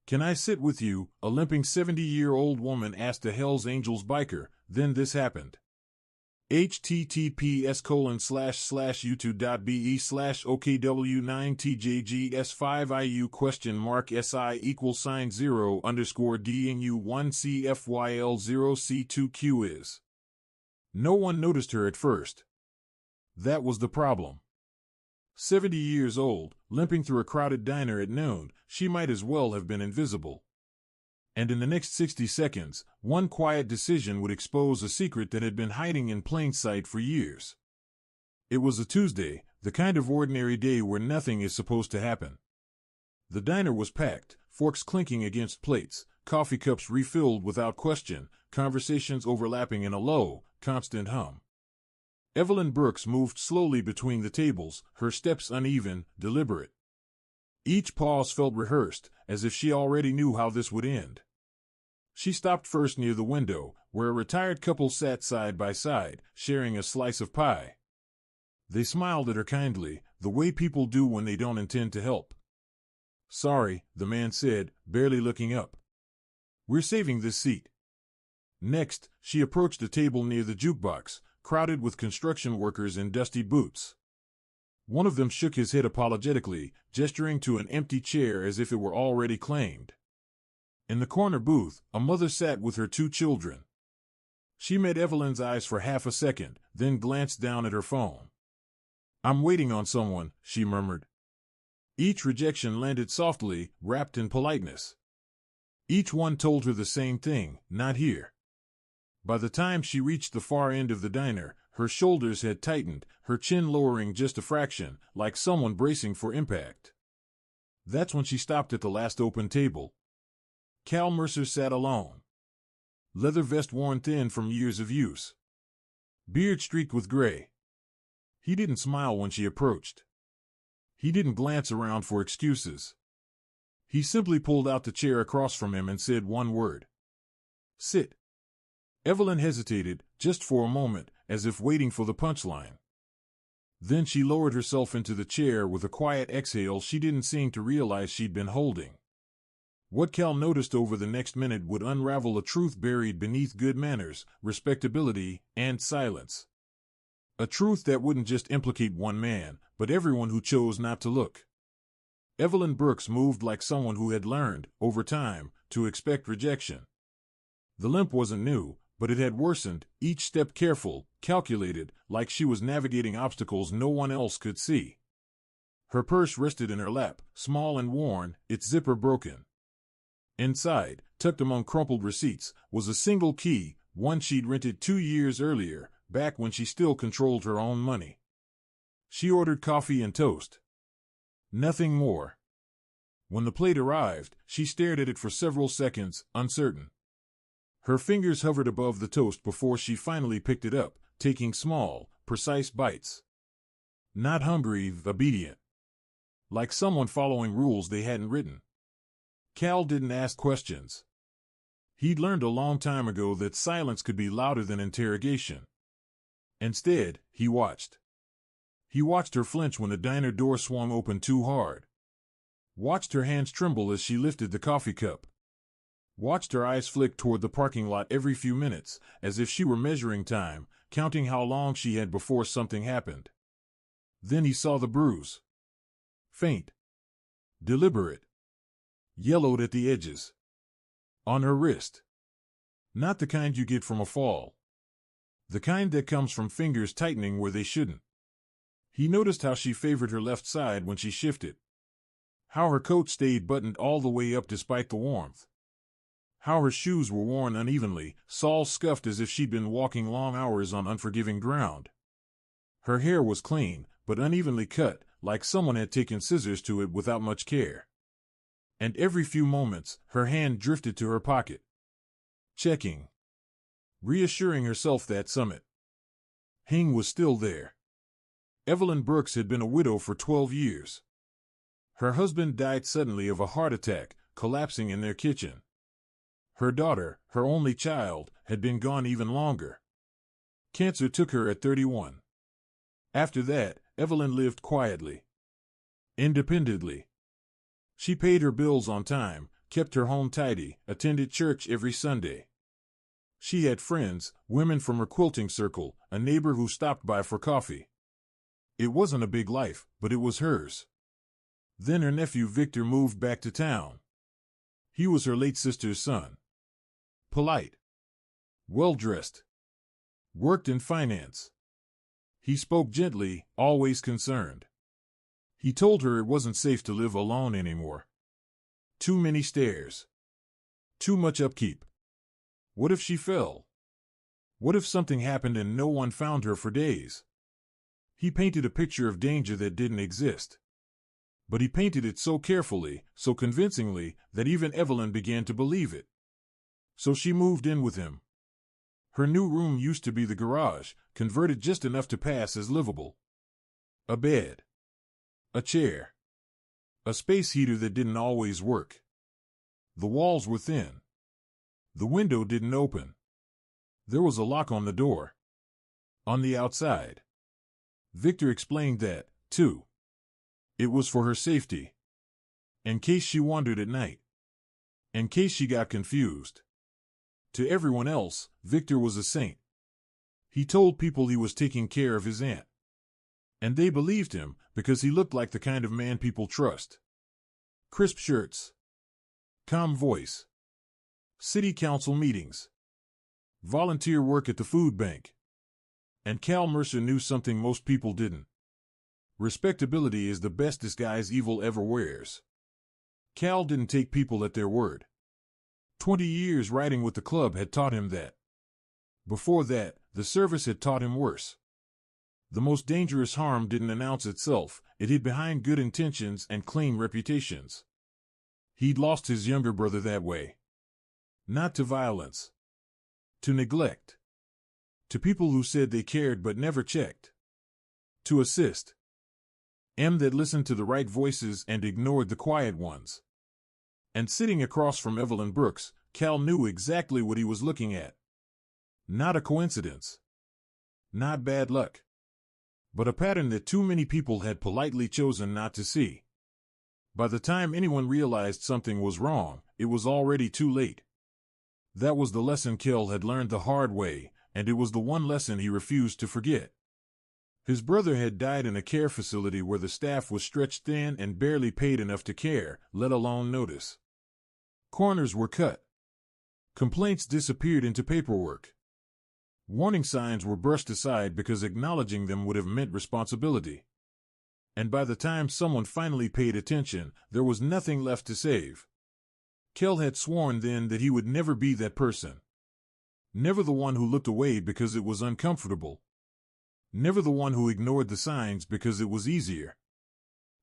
"Can I sit with you?" a limping 70-year-old woman asked a Hells Angels biker. Then this happened. https://youtube.be/okw9tjgs5iu $si=0_DNU1CFYL0C2Q is. No one noticed her at first. That was the problem. 70 years old, limping through a crowded diner at noon, she might as well have been invisible. And in the next 60 seconds, one quiet decision would expose a secret that had been hiding in plain sight for years. It was a Tuesday, the kind of ordinary day where nothing is supposed to happen. The diner was packed, forks clinking against plates, coffee cups refilled without question, conversations overlapping in a low, constant hum. Evelyn Brooks moved slowly between the tables, her steps uneven, deliberate. Each pause felt rehearsed, as if she already knew how this would end. She stopped first near the window, where a retired couple sat side by side, sharing a slice of pie. They smiled at her kindly, the way people do when they don't intend to help. "Sorry," the man said, barely looking up. "We're saving this seat." Next, she approached a table near the jukebox, crowded with construction workers in dusty boots. One of them shook his head apologetically, gesturing to an empty chair as if it were already claimed. In the corner booth, a mother sat with her 2 children. She met Evelyn's eyes for half a second, then glanced down at her phone. "I'm waiting on someone," she murmured. Each rejection landed softly, wrapped in politeness. Each one told her the same thing: not here. By the time she reached the far end of the diner, her shoulders had tightened, her chin lowering just a fraction, like someone bracing for impact. That's when she stopped at the last open table. Cal Mercer sat alone. Leather vest worn thin from years of use. Beard streaked with gray. He didn't smile when she approached. He didn't glance around for excuses. He simply pulled out the chair across from him and said one word: "Sit." Evelyn hesitated, just for a moment, as if waiting for the punchline. Then she lowered herself into the chair with a quiet exhale she didn't seem to realize she'd been holding. What Cal noticed over the next minute would unravel a truth buried beneath good manners, respectability, and silence. A truth that wouldn't just implicate one man, but everyone who chose not to look. Evelyn Brooks moved like someone who had learned, over time, to expect rejection. The limp wasn't new, but it had worsened, each step careful, calculated, like she was navigating obstacles no one else could see. Her purse rested in her lap, small and worn, its zipper broken. Inside, tucked among crumpled receipts, was a single key, one she'd rented 2 years earlier, back when she still controlled her own money. She ordered coffee and toast. Nothing more. When the plate arrived, she stared at it for several seconds, uncertain. Her fingers hovered above the toast before she finally picked it up, taking small, precise bites. Not hungry, obedient. Like someone following rules they hadn't written. Cal didn't ask questions. He'd learned a long time ago that silence could be louder than interrogation. Instead, he watched. He watched her flinch when the diner door swung open too hard. Watched her hands tremble as she lifted the coffee cup. Watched her eyes flick toward the parking lot every few minutes, as if she were measuring time, counting how long she had before something happened. Then he saw the bruise. Faint. Deliberate. Yellowed at the edges. On her wrist. Not the kind you get from a fall. The kind that comes from fingers tightening where they shouldn't. He noticed how she favored her left side when she shifted. How her coat stayed buttoned all the way up despite the warmth. How her shoes were worn unevenly, soles scuffed as if she'd been walking long hours on unforgiving ground. Her hair was clean, but unevenly cut, like someone had taken scissors to it without much care. And every few moments, her hand drifted to her pocket. Checking. Reassuring herself that Summit Hing was still there. Evelyn Brooks had been a widow for 12 years. Her husband died suddenly of a heart attack, collapsing in their kitchen. Her daughter, her only child, had been gone even longer. Cancer took her at 31. After that, Evelyn lived quietly. Independently. She paid her bills on time, kept her home tidy, attended church every Sunday. She had friends, women from her quilting circle, a neighbor who stopped by for coffee. It wasn't a big life, but it was hers. Then her nephew Victor moved back to town. He was her late sister's son. Polite. Well-dressed. Worked in finance. He spoke gently, always concerned. He told her it wasn't safe to live alone anymore. Too many stairs. Too much upkeep. What if she fell? What if something happened and no one found her for days? He painted a picture of danger that didn't exist. But he painted it so carefully, so convincingly, that even Evelyn began to believe it. So she moved in with him. Her new room used to be the garage, converted just enough to pass as livable. A bed. A chair. A space heater that didn't always work. The walls were thin. The window didn't open. There was a lock on the door. On the outside. Victor explained that, too. It was for her safety. In case she wandered at night. In case she got confused. To everyone else, Victor was a saint. He told people he was taking care of his aunt. And they believed him, because he looked like the kind of man people trust. Crisp shirts. Calm voice. City council meetings. Volunteer work at the food bank. And Cal Mercer knew something most people didn't. Respectability is the best disguise evil ever wears. Cal didn't take people at their word. 20 years riding with the club had taught him that. Before that, the service had taught him worse. The most dangerous harm didn't announce itself, it hid behind good intentions and clean reputations. He'd lost his younger brother that way. Not to violence. To neglect. To people who said they cared but never checked. To assist. That listened to the right voices and ignored the quiet ones. And sitting across from Evelyn Brooks, Cal knew exactly what he was looking at. Not a coincidence. Not bad luck. But a pattern that too many people had politely chosen not to see. By the time anyone realized something was wrong, it was already too late. That was the lesson Cal had learned the hard way, and it was the one lesson he refused to forget. His brother had died in a care facility where the staff was stretched thin and barely paid enough to care, let alone notice. Corners were cut. Complaints disappeared into paperwork. Warning signs were brushed aside because acknowledging them would have meant responsibility. And by the time someone finally paid attention, there was nothing left to save. Cal had sworn then that he would never be that person. Never the one who looked away because it was uncomfortable. Never the one who ignored the signs because it was easier.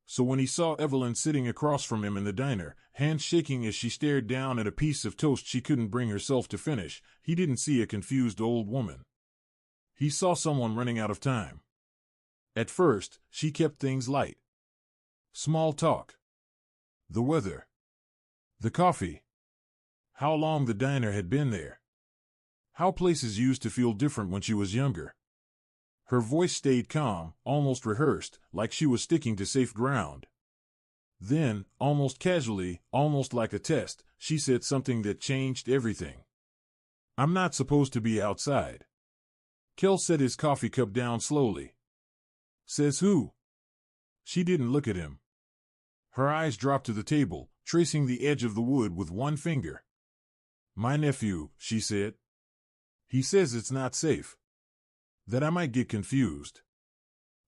So when he saw Evelyn sitting across from him in the diner, hands shaking as she stared down at a piece of toast she couldn't bring herself to finish, he didn't see a confused old woman. He saw someone running out of time. At first, she kept things light. Small talk. The weather. The coffee. How long the diner had been there. How places used to feel different when she was younger. Her voice stayed calm, almost rehearsed, like she was sticking to safe ground. Then, almost casually, almost like a test, she said something that changed everything. "I'm not supposed to be outside." Kel set his coffee cup down slowly. "Says who?" She didn't look at him. Her eyes dropped to the table, tracing the edge of the wood with one finger. "My nephew," she said. "He says it's not safe. That I might get confused.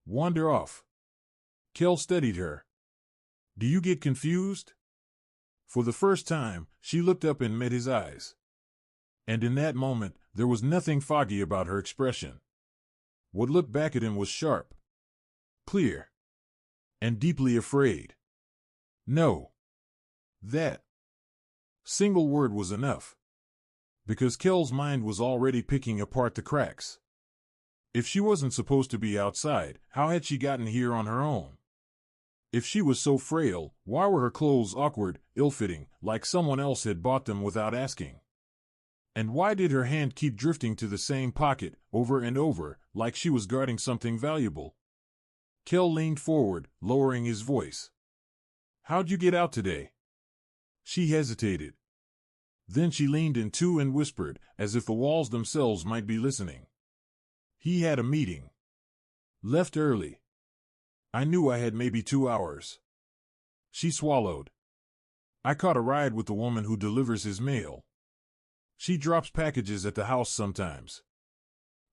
Wander off." Kel studied her. "Do you get confused?" For the first time, she looked up and met his eyes. And in that moment, there was nothing foggy about her expression. What looked back at him was sharp, clear, and deeply afraid. No. That single word was enough. Because Kel's mind was already picking apart the cracks. If she wasn't supposed to be outside, how had she gotten here on her own? If she was so frail, why were her clothes awkward, ill-fitting, like someone else had bought them without asking? And why did her hand keep drifting to the same pocket, over and over, like she was guarding something valuable? Kel leaned forward, lowering his voice. "How'd you get out today?" She hesitated. Then she leaned in too and whispered, as if the walls themselves might be listening. He had a meeting. Left early. I knew I had maybe 2 hours. She swallowed. I caught a ride with the woman who delivers his mail. She drops packages at the house sometimes.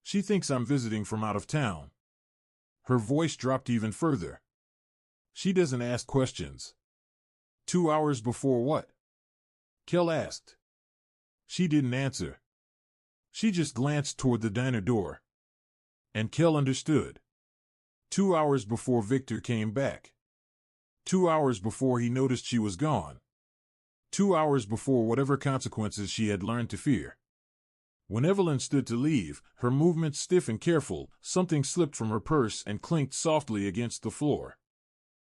She thinks I'm visiting from out of town. Her voice dropped even further. She doesn't ask questions. 2 hours before what? Kel asked. She didn't answer. She just glanced toward the diner door. And Kel understood. 2 hours before Victor came back. 2 hours before he noticed she was gone. 2 hours before whatever consequences she had learned to fear. When Evelyn stood to leave, her movements stiff and careful, something slipped from her purse and clinked softly against the floor.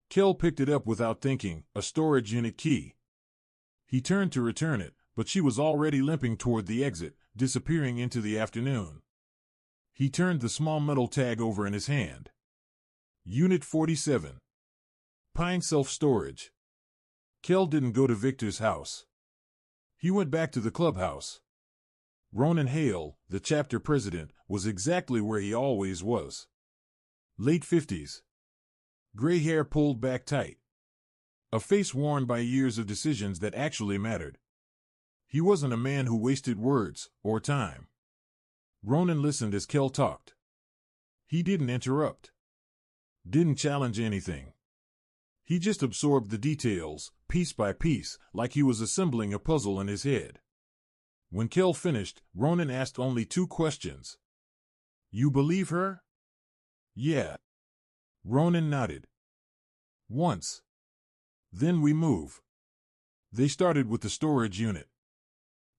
Kel picked it up without thinking, a storage unit key. He turned to return it, but she was already limping toward the exit, disappearing into the afternoon. He turned the small metal tag over in his hand. Unit 47. Pine Self-Storage. Kel didn't go to Victor's house. He went back to the clubhouse. Ronan Hale, the chapter president, was exactly where he always was. Late 50s. Gray hair pulled back tight. A face worn by years of decisions that actually mattered. He wasn't a man who wasted words or time. Ronan listened as Kel talked. He didn't interrupt. Didn't challenge anything. He just absorbed the details, piece by piece, like he was assembling a puzzle in his head. When Kel finished, Ronan asked only 2 questions. You believe her? Yeah. Ronan nodded. Once. Then we move. They started with the storage unit.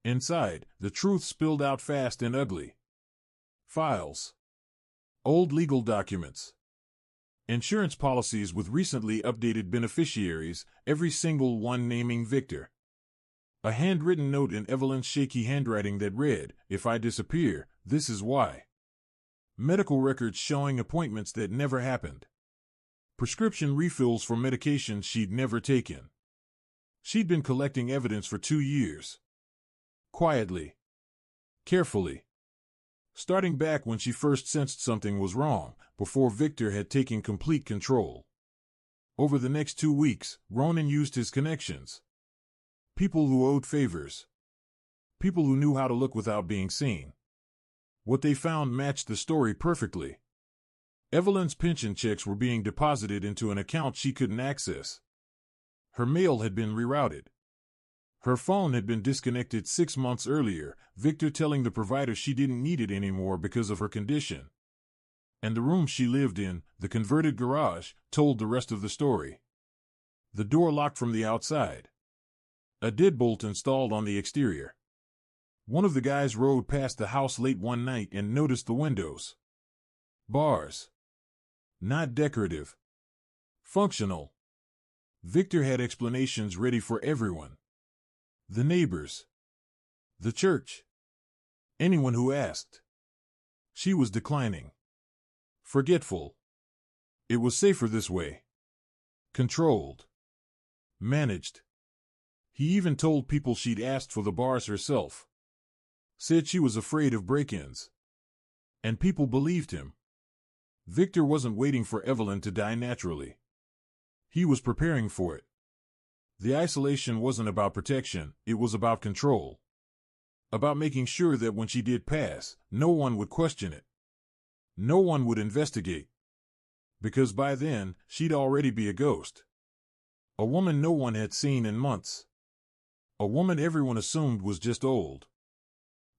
Inside, the truth spilled out fast and ugly. Files. Old legal documents. Insurance policies with recently updated beneficiaries, every single one naming Victor. A handwritten note in Evelyn's shaky handwriting that read, "If I disappear, this is why." Medical records showing appointments that never happened. Prescription refills for medications she'd never taken. She'd been collecting evidence for 2 years. Quietly. Carefully. Starting back when she first sensed something was wrong, before Victor had taken complete control. Over the next 2 weeks, Ronan used his connections. People who owed favors. People who knew how to look without being seen. What they found matched the story perfectly. Evelyn's pension checks were being deposited into an account she couldn't access. Her mail had been rerouted. Her phone had been disconnected 6 months earlier, Victor telling the provider she didn't need it anymore because of her condition. And the room she lived in, the converted garage, told the rest of the story. The door locked from the outside. A deadbolt installed on the exterior. One of the guys rode past the house late one night and noticed the windows. Bars. Not decorative. Functional. Victor had explanations ready for everyone. The neighbors. The church. Anyone who asked. She was declining. Forgetful. It was safer this way. Controlled. Managed. He even told people she'd asked for the bars herself. Said she was afraid of break-ins. And people believed him. Victor wasn't waiting for Evelyn to die naturally. He was preparing for it. The isolation wasn't about protection, it was about control. About making sure that when she did pass, no one would question it. No one would investigate. Because by then, she'd already be a ghost. A woman no one had seen in months. A woman everyone assumed was just old.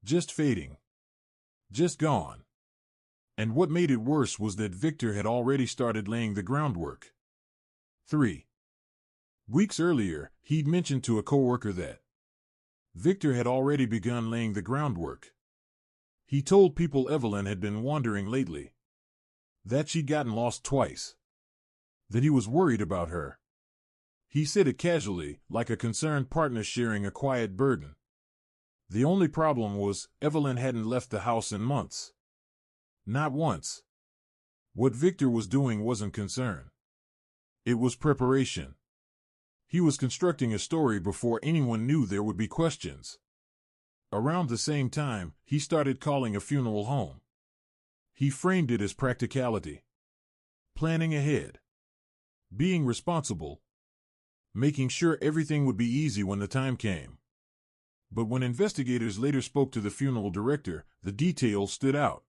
Just fading. Just gone. And what made it worse was that Victor had already started laying the groundwork. 3 weeks earlier, he'd mentioned to a coworker that Victor had already begun laying the groundwork. He told people Evelyn had been wandering lately. That she'd gotten lost twice. That he was worried about her. He said it casually, like a concerned partner sharing a quiet burden. The only problem was, Evelyn hadn't left the house in months. Not once. What Victor was doing wasn't concern. It was preparation. He was constructing a story before anyone knew there would be questions. Around the same time, he started calling a funeral home. He framed it as practicality, planning ahead, being responsible, making sure everything would be easy when the time came. But when investigators later spoke to the funeral director, the details stood out.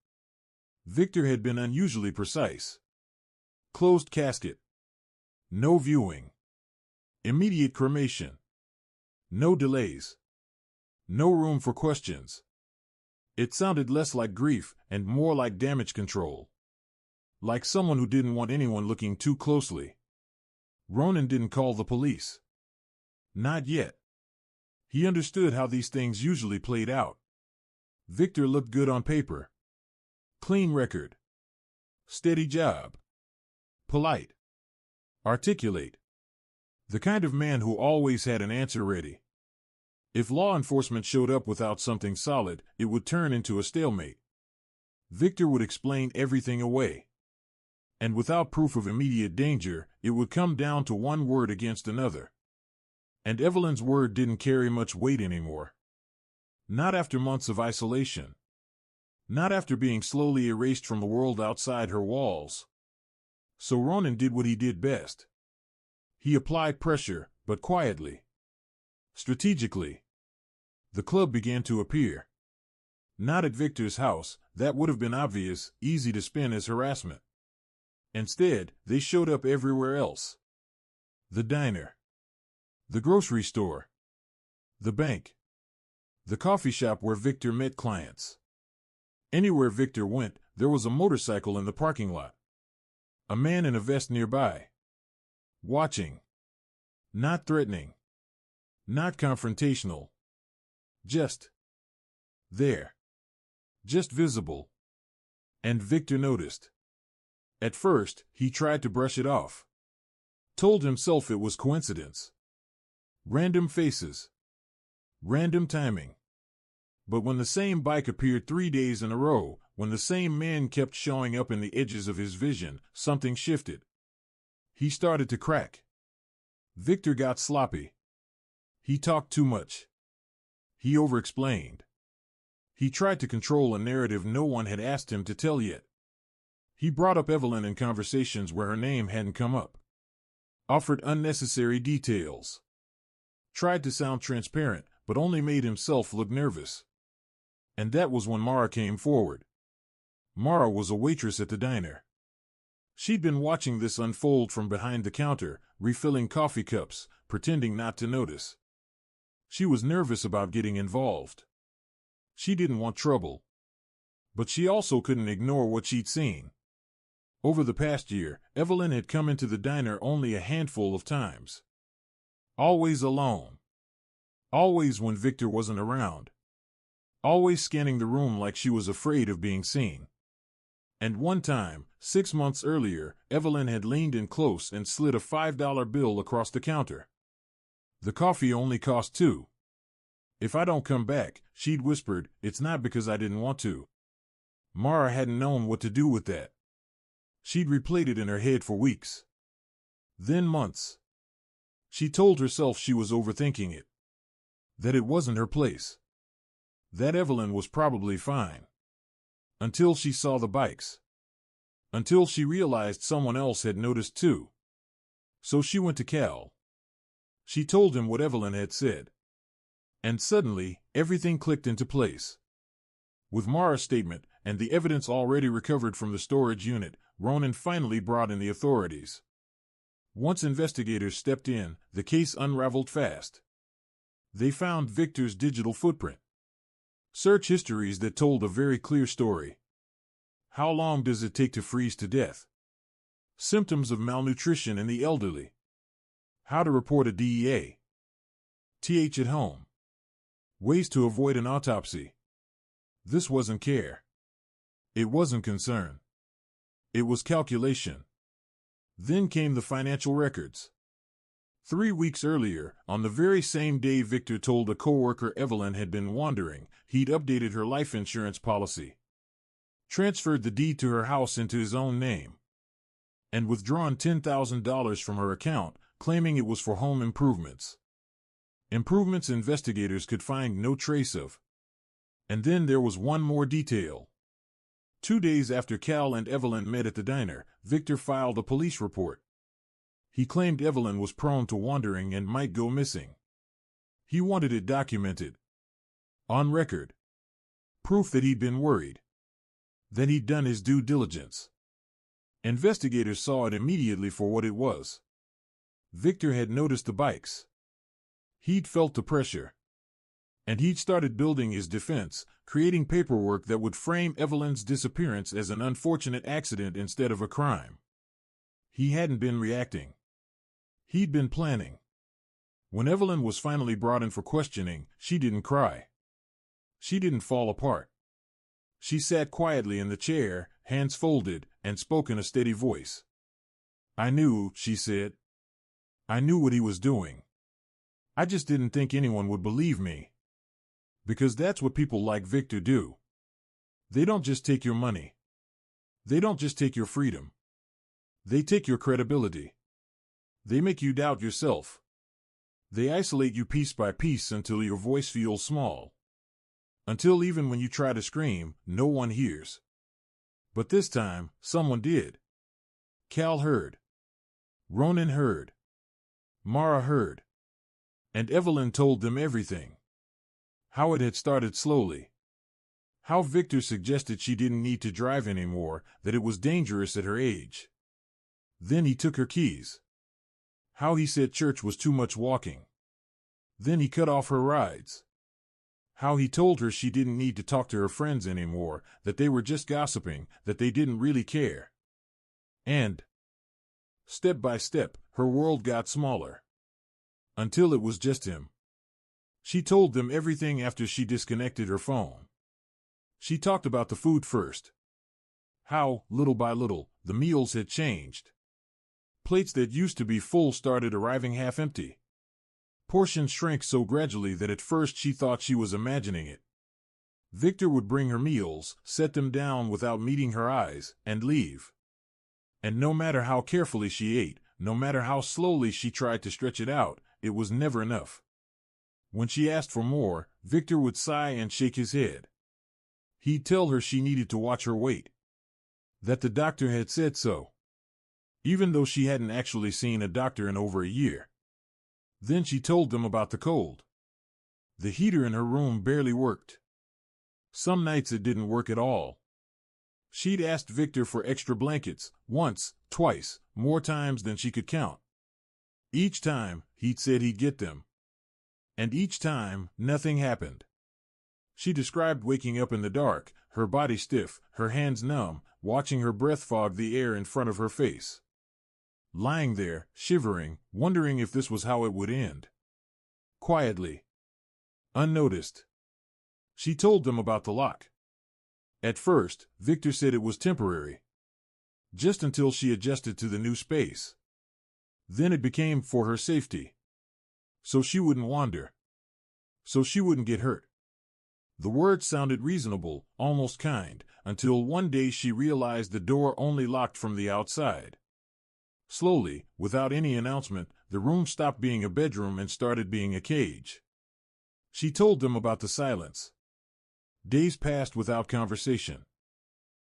Victor had been unusually precise. Closed casket. No viewing. Immediate cremation. No delays. No room for questions. It sounded less like grief and more like damage control. Like someone who didn't want anyone looking too closely. Ronan didn't call the police. Not yet. He understood how these things usually played out. Victor looked good on paper. Clean record. Steady job. Polite. Articulate. The kind of man who always had an answer ready. If law enforcement showed up without something solid, it would turn into a stalemate. Victor would explain everything away. And without proof of immediate danger, it would come down to one word against another. And Evelyn's word didn't carry much weight anymore. Not after months of isolation. Not after being slowly erased from the world outside her walls. So Ronan did what he did best. He applied pressure, but quietly. Strategically. The club began to appear. Not at Victor's house, that would have been obvious, easy to spin as harassment. Instead, they showed up everywhere else. The diner. The grocery store. The bank. The coffee shop where Victor met clients. Anywhere Victor went, there was a motorcycle in the parking lot. A man in a vest nearby. Watching. Not threatening. Not confrontational. Just there. Just visible. And Victor noticed. At first, he tried to brush it off. Told himself it was coincidence. Random faces. Random timing. But when the same bike appeared 3 days in a row, when the same man kept showing up in the edges of his vision, something shifted. He started to crack. Victor got sloppy. He talked too much. He over-explained. He tried to control a narrative no one had asked him to tell yet. He brought up Evelyn in conversations where her name hadn't come up. Offered unnecessary details. Tried to sound transparent, but only made himself look nervous. And that was when Mara came forward. Mara was a waitress at the diner. She'd been watching this unfold from behind the counter, refilling coffee cups, pretending not to notice. She was nervous about getting involved. She didn't want trouble. But she also couldn't ignore what she'd seen. Over the past year, Evelyn had come into the diner only a handful of times. Always alone. Always when Victor wasn't around. Always scanning the room like she was afraid of being seen. And one time, 6 months earlier, Evelyn had leaned in close and slid a $5 bill across the counter. The coffee only cost $2. If I don't come back, she'd whispered, it's not because I didn't want to. Mara hadn't known what to do with that. She'd replayed it in her head for weeks. Then months. She told herself she was overthinking it. That it wasn't her place. That Evelyn was probably fine. Until she saw the bikes. Until she realized someone else had noticed too. So she went to Cal. She told him what Evelyn had said. And suddenly, everything clicked into place. With Mara's statement, and the evidence already recovered from the storage unit, Ronan finally brought in the authorities. Once investigators stepped in, the case unraveled fast. They found Victor's digital footprint. Search histories that told a very clear story. How long does it take to freeze to death? Symptoms of malnutrition in the elderly. How to report a DEA. TH at home. Ways to avoid an autopsy. This wasn't care. It wasn't concern. It was calculation. Then came the financial records. 3 weeks earlier, on the very same day Victor told a coworker Evelyn had been wandering, he'd updated her life insurance policy. Transferred the deed to her house into his own name. And withdrawn $10,000 from her account, claiming it was for home improvements. Improvements investigators could find no trace of. And then there was one more detail. 2 days after Cal and Evelyn met at the diner, Victor filed a police report. He claimed Evelyn was prone to wandering and might go missing. He wanted it documented. On record. Proof that he'd been worried. That he'd done his due diligence. Investigators saw it immediately for what it was. Victor had noticed the bikes. He'd felt the pressure. And he'd started building his defense, creating paperwork that would frame Evelyn's disappearance as an unfortunate accident instead of a crime. He hadn't been reacting. He'd been planning. When Evelyn was finally brought in for questioning, she didn't cry. She didn't fall apart. She sat quietly in the chair, hands folded, and spoke in a steady voice. "I knew," she said. "I knew what he was doing. I just didn't think anyone would believe me. Because that's what people like Victor do. They don't just take your money. They don't just take your freedom. They take your credibility. They make you doubt yourself. They isolate you piece by piece until your voice feels small. Until even when you try to scream, no one hears. But this time, someone did. Cal heard. Ronan heard. Mara heard. And Evelyn told them everything. How it had started slowly. How Victor suggested she didn't need to drive anymore, that it was dangerous at her age. Then he took her keys. How he said church was too much walking. Then he cut off her rides. How he told her she didn't need to talk to her friends anymore, that they were just gossiping, that they didn't really care. And, step by step, her world got smaller. Until it was just him. She told them everything after she disconnected her phone. She talked about the food first. How, little by little, the meals had changed. Plates that used to be full started arriving half empty. Portions shrank so gradually that at first she thought she was imagining it. Victor would bring her meals, set them down without meeting her eyes, and leave. And no matter how carefully she ate, no matter how slowly she tried to stretch it out, it was never enough. When she asked for more, Victor would sigh and shake his head. He'd tell her she needed to watch her weight. That the doctor had said so. Even though she hadn't actually seen a doctor in over a year. Then she told them about the cold. The heater in her room barely worked. Some nights it didn't work at all. She'd asked Victor for extra blankets, once, twice, more times than she could count. Each time, he'd said he'd get them. And each time, nothing happened. She described waking up in the dark, her body stiff, her hands numb, watching her breath fog the air in front of her face. Lying there, shivering, wondering if this was how it would end. Quietly. Unnoticed. She told them about the lock. At first, Victor said it was temporary. Just until she adjusted to the new space. Then it became for her safety. So she wouldn't wander. So she wouldn't get hurt. The words sounded reasonable, almost kind, until one day she realized the door only locked from the outside. Slowly, without any announcement, the room stopped being a bedroom and started being a cage. She told them about the silence. Days passed without conversation.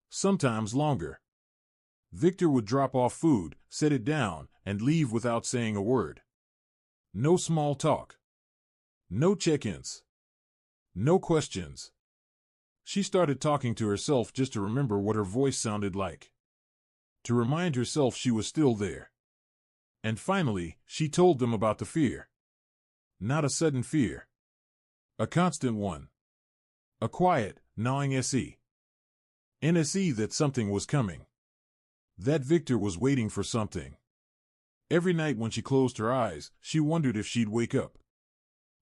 Sometimes longer. Victor would drop off food, set it down, and leave without saying a word. No small talk. No check-ins. No questions. She started talking to herself just to remember what her voice sounded like. To remind herself she was still there. And finally, she told them about the fear. Not a sudden fear. A constant one. A quiet, gnawing NSE that something was coming. That Victor was waiting for something. Every night when she closed her eyes, she wondered if she'd wake up.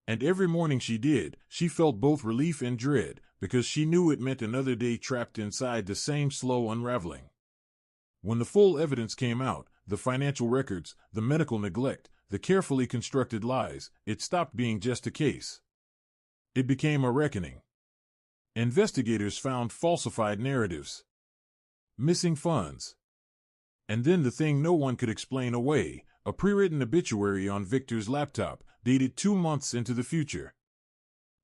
And every morning she did, she felt both relief and dread, because she knew it meant another day trapped inside the same slow unraveling. When the full evidence came out, the financial records, the medical neglect, the carefully constructed lies, it stopped being just a case. It became a reckoning. Investigators found falsified narratives. Missing funds. And then the thing no one could explain away, a pre-written obituary on Victor's laptop, dated 2 months into the future.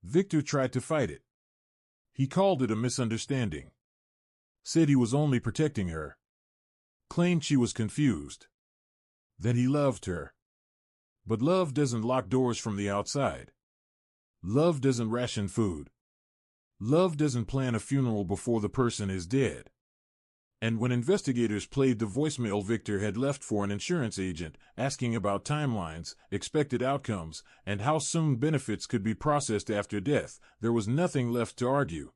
Victor tried to fight it. He called it a misunderstanding. Said he was only protecting her. Claimed she was confused. That he loved her. But love doesn't lock doors from the outside. Love doesn't ration food. Love doesn't plan a funeral before the person is dead. And when investigators played the voicemail Victor had left for an insurance agent, asking about timelines, expected outcomes, and how soon benefits could be processed after death, there was nothing left to argue.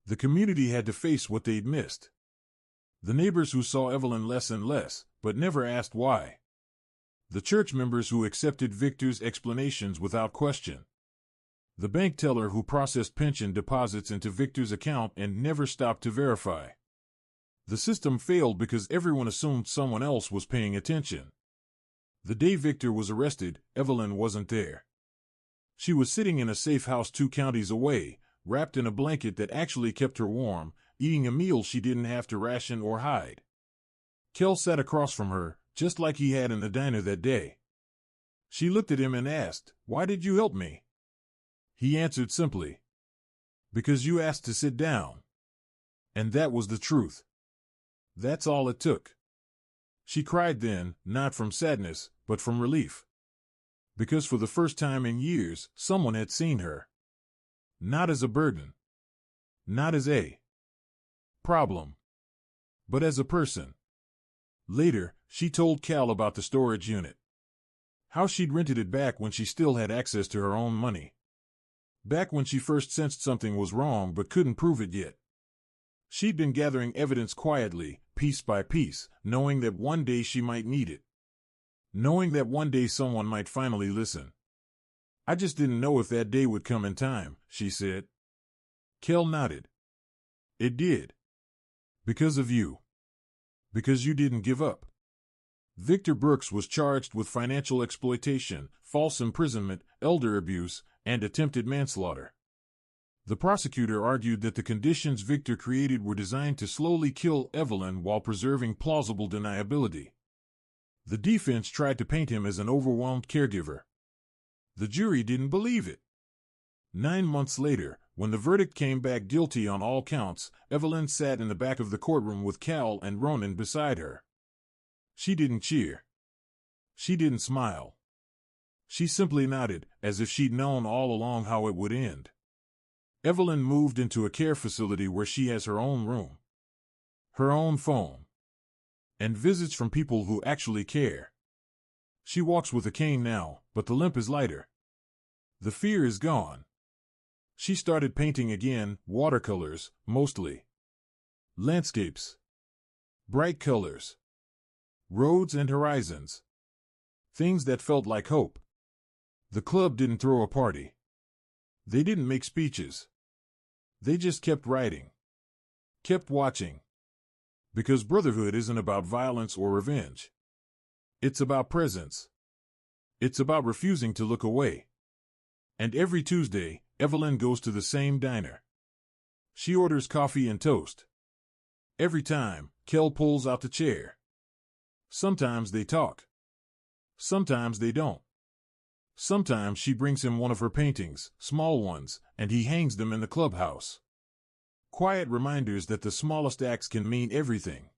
The community had to face what they'd missed. The neighbors who saw Evelyn less and less, but never asked why. The church members who accepted Victor's explanations without question. The bank teller who processed pension deposits into Victor's account and never stopped to verify. The system failed because everyone assumed someone else was paying attention. The day Victor was arrested, Evelyn wasn't there. She was sitting in a safe house 2 counties away, wrapped in a blanket that actually kept her warm, eating a meal she didn't have to ration or hide. Kel sat across from her, just like he had in the diner that day. She looked at him and asked, "Why did you help me?" He answered simply, "Because you asked to sit down." And that was the truth. That's all it took. She cried then, not from sadness, but from relief. Because for the first time in years, someone had seen her. Not as a burden. Not as a problem. But as a person. Later, she told Cal about the storage unit. How she'd rented it back when she still had access to her own money. Back when she first sensed something was wrong but couldn't prove it yet. She'd been gathering evidence quietly, piece by piece, knowing that one day she might need it. Knowing that one day someone might finally listen. "I just didn't know if that day would come in time," she said. Kel nodded. "It did. Because of you. Because you didn't give up." Victor Brooks was charged with financial exploitation, false imprisonment, elder abuse, and attempted manslaughter. The prosecutor argued that the conditions Victor created were designed to slowly kill Evelyn while preserving plausible deniability. The defense tried to paint him as an overwhelmed caregiver. The jury didn't believe it. 9 months later, when the verdict came back guilty on all counts, Evelyn sat in the back of the courtroom with Cal and Ronan beside her. She didn't cheer. She didn't smile. She simply nodded, as if she'd known all along how it would end. Evelyn moved into a care facility where she has her own room, her own phone, and visits from people who actually care. She walks with a cane now, but the limp is lighter. The fear is gone. She started painting again, watercolors, mostly. Landscapes. Bright colors. Roads and horizons. Things that felt like hope. The club didn't throw a party. They didn't make speeches. They just kept writing. Kept watching. Because brotherhood isn't about violence or revenge. It's about presence. It's about refusing to look away. And every Tuesday, Evelyn goes to the same diner. She orders coffee and toast. Every time, Kel pulls out the chair. Sometimes they talk. Sometimes they don't. Sometimes she brings him one of her paintings, small ones, and he hangs them in the clubhouse. Quiet reminders that the smallest acts can mean everything.